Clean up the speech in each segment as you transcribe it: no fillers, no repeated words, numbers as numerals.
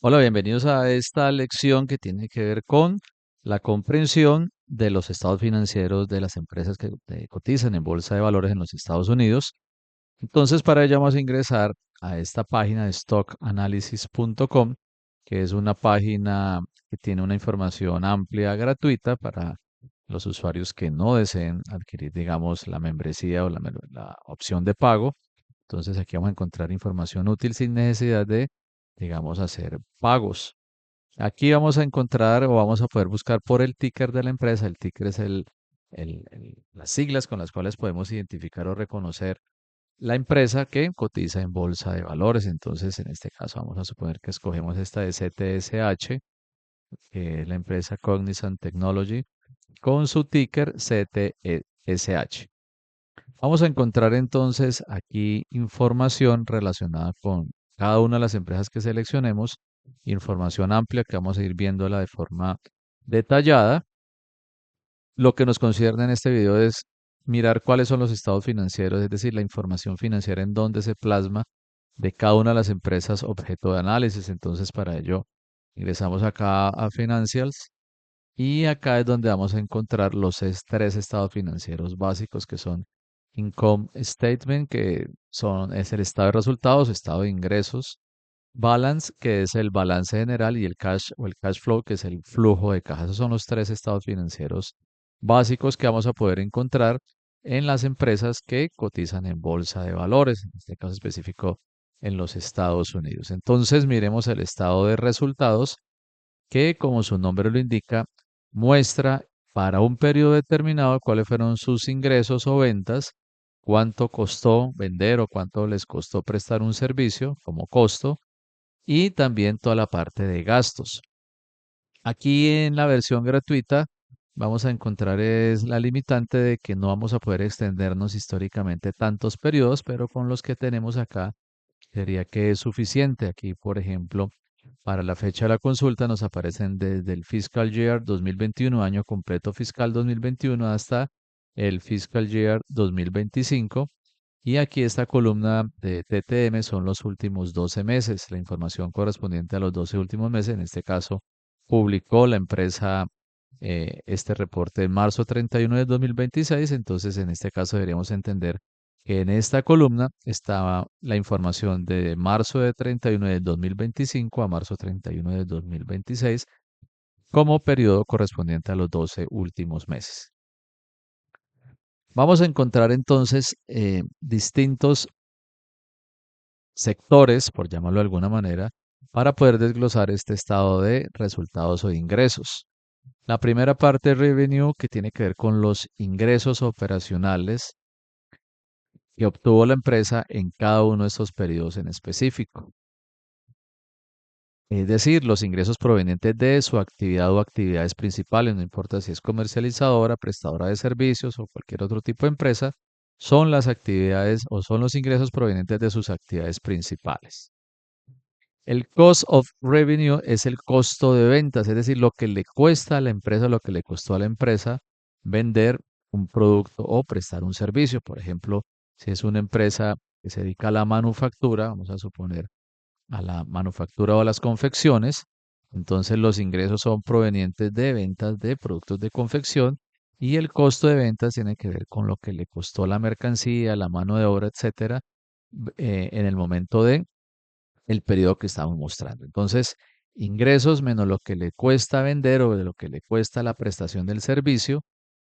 Hola, bienvenidos a esta lección que tiene que ver con la comprensión de los estados financieros de las empresas que cotizan en bolsa de valores en los Estados Unidos. Entonces, para ello vamos a ingresar a esta página de stockanalysis.com, que es una página que tiene una información amplia, gratuita para los usuarios que no deseen adquirir, digamos, la membresía o la opción de pago. Entonces, aquí vamos a encontrar información útil sin necesidad de, digamos, hacer pagos. Aquí vamos a encontrar o vamos a poder buscar por el ticker de la empresa. El ticker es las siglas con las cuales podemos identificar o reconocer la empresa que cotiza en bolsa de valores. Entonces, en este caso, vamos a suponer que escogemos esta de CTSH, que es la empresa Cognizant Technology, con su ticker CTSH. Vamos a encontrar entonces aquí información relacionada con cada una de las empresas que seleccionemos, información amplia que vamos a ir viéndola de forma detallada. Lo que nos concierne en este video es mirar cuáles son los estados financieros, es decir, la información financiera en donde se plasma de cada una de las empresas objeto de análisis. Entonces, para ello, ingresamos acá a Financials y acá es donde vamos a encontrar los tres estados financieros básicos que son Income Statement, es el estado de resultados, estado de ingresos, Balance, que es el balance general, y el Cash o el Cash Flow, que es el flujo de caja. Esos son los tres estados financieros básicos que vamos a poder encontrar en las empresas que cotizan en bolsa de valores, en este caso específico en los Estados Unidos. Entonces, miremos el estado de resultados que, como su nombre lo indica, muestra para un periodo determinado cuáles fueron sus ingresos o ventas, cuánto costó vender o cuánto les costó prestar un servicio como costo y también toda la parte de gastos. Aquí en la versión gratuita vamos a encontrar es la limitante de que no vamos a poder extendernos históricamente tantos periodos, pero con los que tenemos acá sería que es suficiente. Aquí, por ejemplo, para la fecha de la consulta nos aparecen desde el Fiscal Year 2021, año completo fiscal 2021, hasta el Fiscal Year 2025. Y aquí esta columna de TTM son los últimos 12 meses, la información correspondiente a los 12 últimos meses. En este caso, publicó la empresa este reporte en marzo 31 de 2026. Entonces, en este caso deberíamos entender que en esta columna estaba la información de marzo de 31 de 2025 a marzo 31 de 2026 como periodo correspondiente a los 12 últimos meses. Vamos a encontrar entonces distintos sectores, por llamarlo de alguna manera, para poder desglosar este estado de resultados o de ingresos. La primera parte, revenue, que tiene que ver con los ingresos operacionales que obtuvo la empresa en cada uno de estos periodos en específico. Es decir, los ingresos provenientes de su actividad o actividades principales, no importa si es comercializadora, prestadora de servicios o cualquier otro tipo de empresa, son las actividades o son los ingresos provenientes de sus actividades principales. El cost of revenue es el costo de ventas, es decir, lo que le cuesta a la empresa, lo que le costó a la empresa vender un producto o prestar un servicio. Por ejemplo, si es una empresa que se dedica a la manufactura, vamos a suponer a la manufactura o a las confecciones, entonces los ingresos son provenientes de ventas de productos de confección y el costo de ventas tiene que ver con lo que le costó la mercancía, la mano de obra, etcétera, en el momento de el periodo que estamos mostrando. Entonces, ingresos menos lo que le cuesta vender o de lo que le cuesta la prestación del servicio,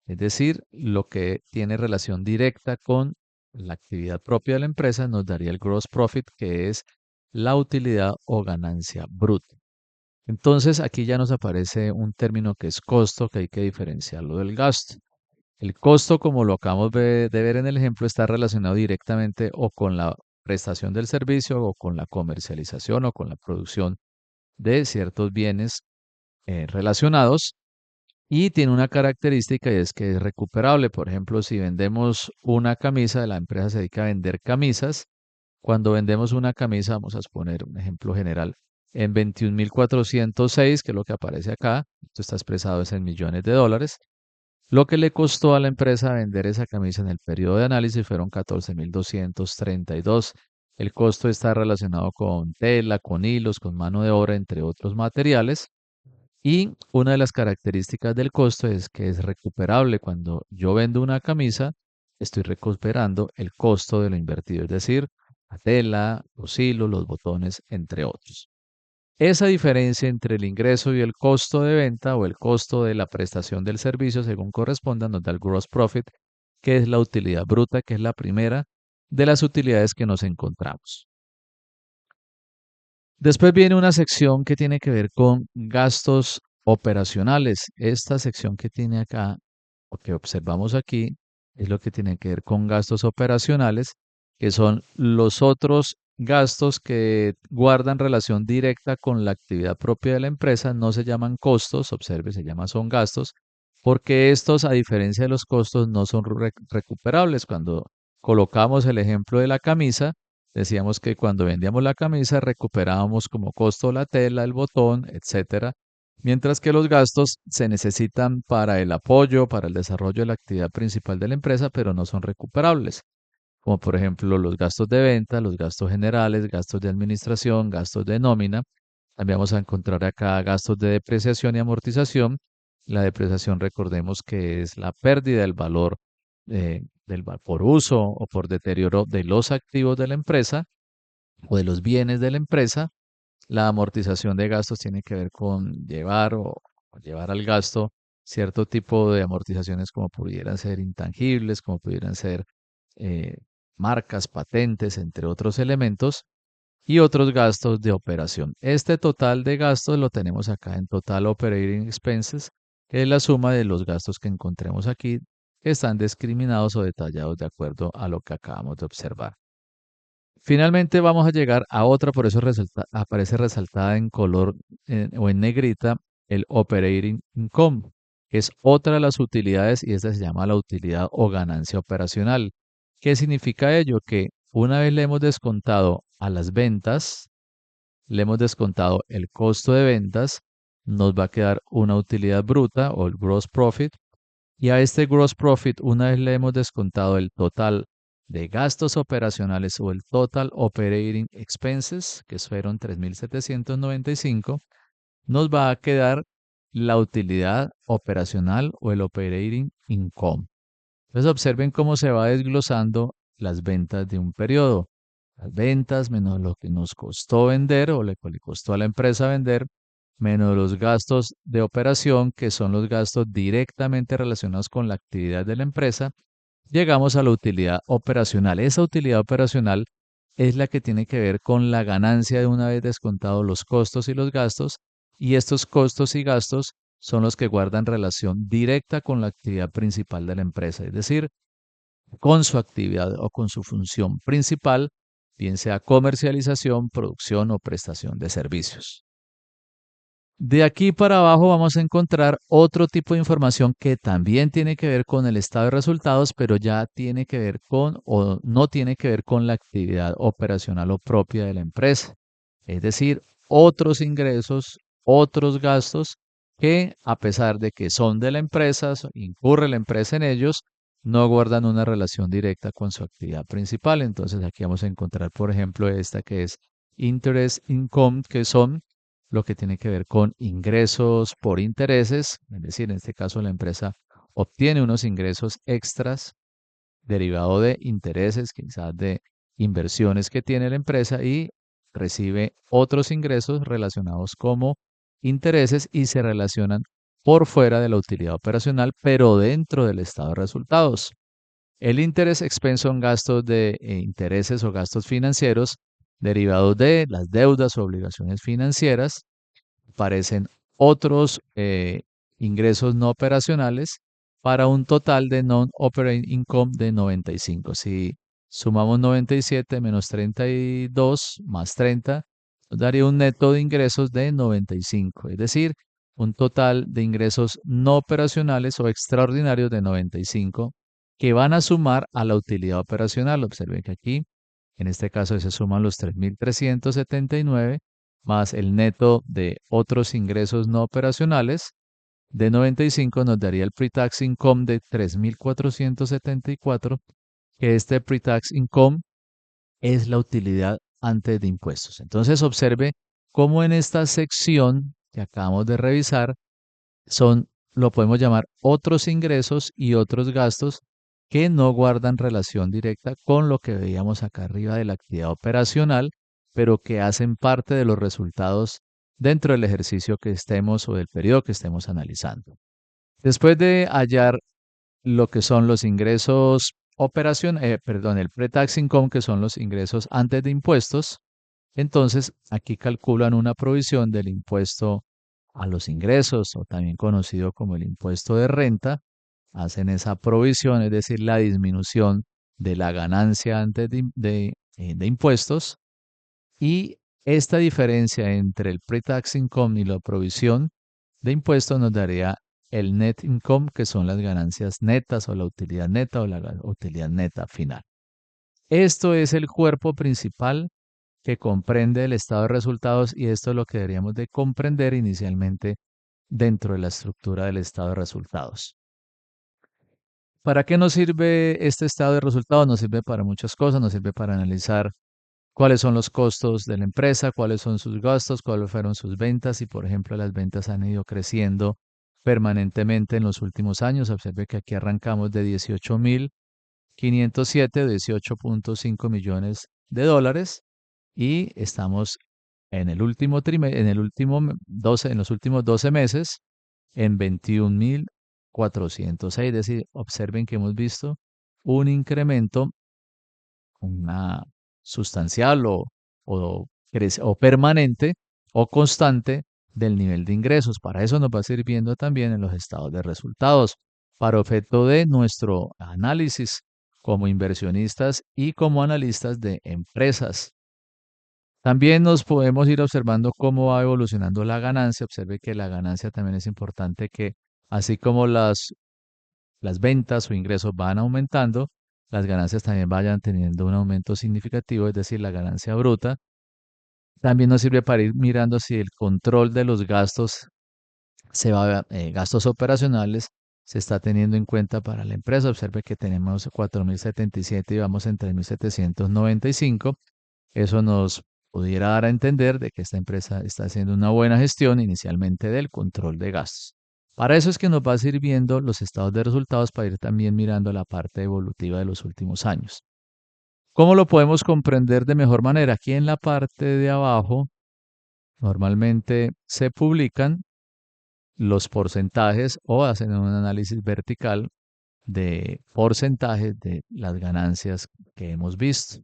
es decir, lo que tiene relación directa con la actividad propia de la empresa, nos daría el gross profit, que es la utilidad o ganancia bruta. Entonces, aquí ya nos aparece un término que es costo, que hay que diferenciarlo del gasto. El costo, como lo acabamos de ver en el ejemplo, está relacionado directamente o con la prestación del servicio o con la comercialización o con la producción de ciertos bienes relacionados y tiene una característica y es que es recuperable. Por ejemplo, si vendemos una camisa, la empresa se dedica a vender camisas. Cuando vendemos una camisa, vamos a poner un ejemplo general, en 21.406, que es lo que aparece acá, esto está expresado es en millones de dólares. Lo que le costó a la empresa vender esa camisa en el periodo de análisis fueron 14.232. El costo está relacionado con tela, con hilos, con mano de obra, entre otros materiales. Y una de las características del costo es que es recuperable. Cuando yo vendo una camisa, estoy recuperando el costo de lo invertido, es decir, la tela, los hilos, los botones, entre otros. Esa diferencia entre el ingreso y el costo de venta o el costo de la prestación del servicio, según corresponda, nos da el gross profit, que es la utilidad bruta, que es la primera de las utilidades que nos encontramos. Después viene una sección que tiene que ver con gastos operacionales. Esta sección que tiene acá, o que observamos aquí, es lo que tiene que ver con gastos operacionales, que son los otros gastos que guardan relación directa con la actividad propia de la empresa. No se llaman costos, observe, se llaman son gastos, porque estos, a diferencia de los costos, no son recuperables. Cuando colocamos el ejemplo de la camisa, decíamos que cuando vendíamos la camisa recuperábamos como costo la tela, el botón, etcétera, mientras que los gastos se necesitan para el apoyo, para el desarrollo de la actividad principal de la empresa, pero no son recuperables, como por ejemplo los gastos de venta, los gastos generales, gastos de administración, gastos de nómina. También vamos a encontrar acá gastos de depreciación y amortización. La depreciación, recordemos que es la pérdida del valor por uso o por deterioro de los activos de la empresa o de los bienes de la empresa. La amortización de gastos tiene que ver con llevar o llevar al gasto cierto tipo de amortizaciones como pudieran ser intangibles, como pudieran ser eh, marcas, patentes, entre otros elementos, y otros gastos de operación. Este total de gastos lo tenemos acá en Total Operating Expenses, que es la suma de los gastos que encontremos aquí, que están discriminados o detallados de acuerdo a lo que acabamos de observar. Finalmente vamos a llegar a otra, por eso aparece resaltada en color o en negrita el Operating Income, que es otra de las utilidades y esta se llama la utilidad o ganancia operacional. ¿Qué significa ello? Que una vez le hemos descontado a las ventas, le hemos descontado el costo de ventas, nos va a quedar una utilidad bruta o el gross profit. Y a este gross profit, una vez le hemos descontado el total de gastos operacionales o el total operating expenses, que fueron 3.795, nos va a quedar la utilidad operacional o el operating income. Entonces observen cómo se va desglosando las ventas de un periodo. Las ventas menos lo que nos costó vender o lo que le costó a la empresa vender, menos los gastos de operación, que son los gastos directamente relacionados con la actividad de la empresa, llegamos a la utilidad operacional. Esa utilidad operacional es la que tiene que ver con la ganancia de una vez descontados los costos y los gastos, y estos costos y gastos son los que guardan relación directa con la actividad principal de la empresa, es decir, con su actividad o con su función principal, bien sea comercialización, producción o prestación de servicios. De aquí para abajo vamos a encontrar otro tipo de información que también tiene que ver con el estado de resultados, pero ya tiene que ver con o no tiene que ver con la actividad operacional o propia de la empresa. Es decir, otros ingresos, otros gastos que a pesar de que son de la empresa, incurre la empresa en ellos, no guardan una relación directa con su actividad principal. Entonces aquí vamos a encontrar, por ejemplo, esta que es interest income, que son lo que tiene que ver con ingresos por intereses, es decir, en este caso la empresa obtiene unos ingresos extras derivados de intereses, quizás de inversiones que tiene la empresa y recibe otros ingresos relacionados como intereses y se relacionan por fuera de la utilidad operacional, pero dentro del estado de resultados. El interés expenso son gastos de intereses o gastos financieros derivados de las deudas o obligaciones financieras. Aparecen otros ingresos no operacionales para un total de non-operating income de 95. Si sumamos 97 menos 32 más 30, nos daría un neto de ingresos de 95, es decir, un total de ingresos no operacionales o extraordinarios de 95 que van a sumar a la utilidad operacional. Observen que aquí, en este caso, se suman los 3.379 más el neto de otros ingresos no operacionales de 95 nos daría el pre-tax income de 3.474, que este pre-tax income es la utilidad antes de impuestos. Entonces observe cómo en esta sección que acabamos de revisar son, lo podemos llamar otros ingresos y otros gastos que no guardan relación directa con lo que veíamos acá arriba de la actividad operacional, pero que hacen parte de los resultados dentro del ejercicio que estemos o del periodo que estemos analizando. Después de hallar lo que son los ingresos perdón, el pre-tax income, que son los ingresos antes de impuestos, entonces aquí calculan una provisión del impuesto a los ingresos, o también conocido como el impuesto de renta. Hacen esa provisión, es decir, la disminución de la ganancia antes de impuestos. Y esta diferencia entre el pre-tax income y la provisión de impuestos nos daría el net income, que son las ganancias netas o la utilidad neta o la utilidad neta final. Esto es el cuerpo principal que comprende el estado de resultados, y esto es lo que deberíamos de comprender inicialmente dentro de la estructura del estado de resultados. ¿Para qué nos sirve este estado de resultados? Nos sirve para muchas cosas, nos sirve para analizar cuáles son los costos de la empresa, cuáles son sus gastos, cuáles fueron sus ventas, y por ejemplo las ventas han ido creciendo permanentemente en los últimos años. Observe que aquí arrancamos de 18.507, 18.5 millones de dólares, y estamos en el último en el último 12, en los últimos 12 meses en 21.406. Es decir, observen que hemos visto un incremento, una sustancial o permanente o constante del nivel de ingresos. Para eso nos va sirviendo también en los estados de resultados, para efecto de nuestro análisis como inversionistas y como analistas de empresas. También nos podemos ir observando cómo va evolucionando la ganancia. Observe que la ganancia también es importante, que así como las ventas o ingresos van aumentando, las ganancias también vayan teniendo un aumento significativo, es decir, la ganancia bruta. También nos sirve para ir mirando si el control de los gastos gastos operacionales se está teniendo en cuenta para la empresa. Observe que tenemos 4.077 y vamos en 3.795. Eso nos pudiera dar a entender de que esta empresa está haciendo una buena gestión inicialmente del control de gastos. Para eso es que nos va sirviendo los estados de resultados, para ir también mirando la parte evolutiva de los últimos años. ¿Cómo lo podemos comprender de mejor manera? Aquí en la parte de abajo normalmente se publican los porcentajes, o hacen un análisis vertical de porcentajes de las ganancias que hemos visto.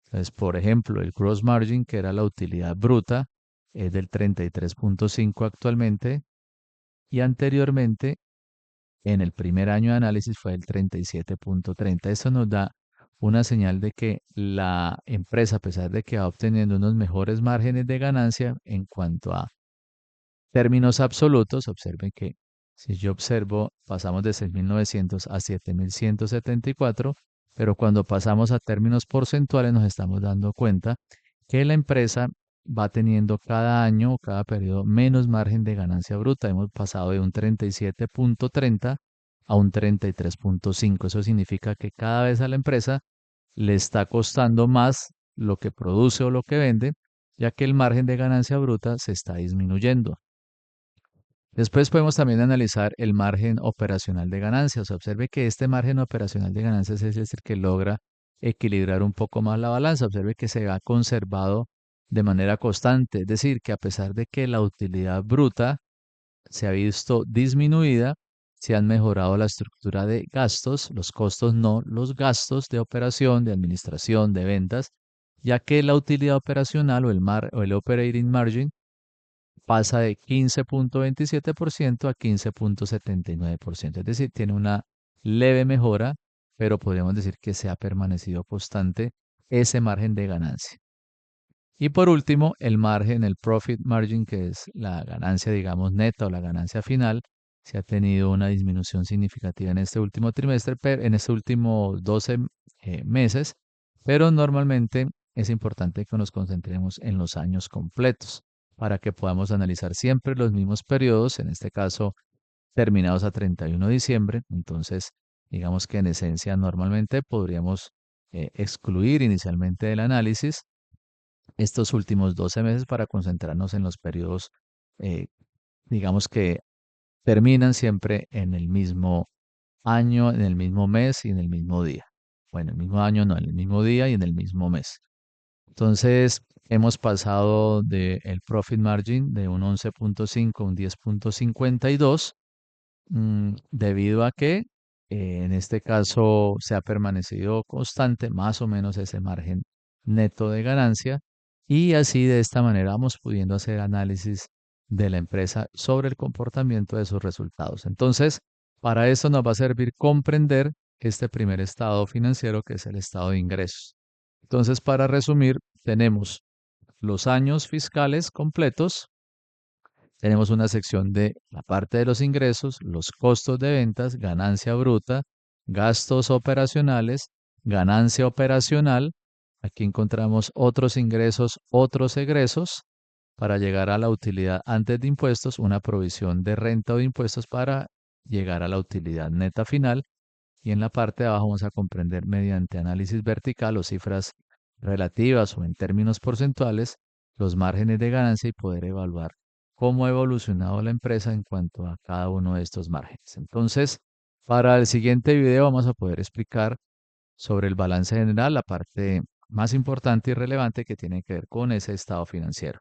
Entonces, por ejemplo, el gross margin, que era la utilidad bruta, es del 33.5 actualmente, y anteriormente, en el primer año de análisis, fue del 37.30. Eso nos da una señal de que la empresa, a pesar de que va obteniendo unos mejores márgenes de ganancia en cuanto a términos absolutos, observen que si yo observo, pasamos de 6.900 a 7.174, pero cuando pasamos a términos porcentuales nos estamos dando cuenta que la empresa va teniendo cada año o cada periodo menos margen de ganancia bruta. Hemos pasado de un 37.30 a un 33.5. Eso significa que cada vez a la empresa le está costando más lo que produce o lo que vende, ya que el margen de ganancia bruta se está disminuyendo. Después podemos también analizar el margen operacional de ganancias. Observe que este margen operacional de ganancias es el que logra equilibrar un poco más la balanza. Observe que se ha conservado de manera constante, es decir, que a pesar de que la utilidad bruta se ha visto disminuida, se han mejorado la estructura de gastos, los costos no, los gastos de operación, de administración, de ventas, ya que la utilidad operacional o el operating margin pasa de 15.27% a 15.79%. Es decir, tiene una leve mejora, pero podríamos decir que se ha permanecido constante ese margen de ganancia. Y por último, el margen, el profit margin, que es la ganancia, digamos, neta o la ganancia final, se ha tenido una disminución significativa en este último trimestre, en este último 12 meses, pero normalmente es importante que nos concentremos en los años completos para que podamos analizar siempre los mismos periodos, en este caso terminados a 31 de diciembre. Entonces, digamos que en esencia normalmente podríamos excluir inicialmente del análisis estos últimos 12 meses para concentrarnos en los periodos, eh, digamos que terminan siempre en el mismo año, en el mismo mes y en el mismo día. Bueno, el mismo año no, en el mismo día y en el mismo mes. Entonces, hemos pasado del profit margin de un 11.5 a un 10.52, debido a que en este caso se ha permanecido constante más o menos ese margen neto de ganancia, y así de esta manera vamos pudiendo hacer análisis de la empresa sobre el comportamiento de sus resultados. Entonces, para eso nos va a servir comprender este primer estado financiero, que es el estado de ingresos. Entonces, para resumir, tenemos los años fiscales completos, tenemos una sección de la parte de los ingresos, los costos de ventas, ganancia bruta, gastos operacionales, ganancia operacional. Aquí encontramos otros ingresos, otros egresos, para llegar a la utilidad antes de impuestos, una provisión de renta o de impuestos para llegar a la utilidad neta final. Y en la parte de abajo vamos a comprender mediante análisis vertical o cifras relativas o en términos porcentuales los márgenes de ganancia y poder evaluar cómo ha evolucionado la empresa en cuanto a cada uno de estos márgenes. Entonces, para el siguiente video vamos a poder explicar sobre el balance general, la parte más importante y relevante que tiene que ver con ese estado financiero.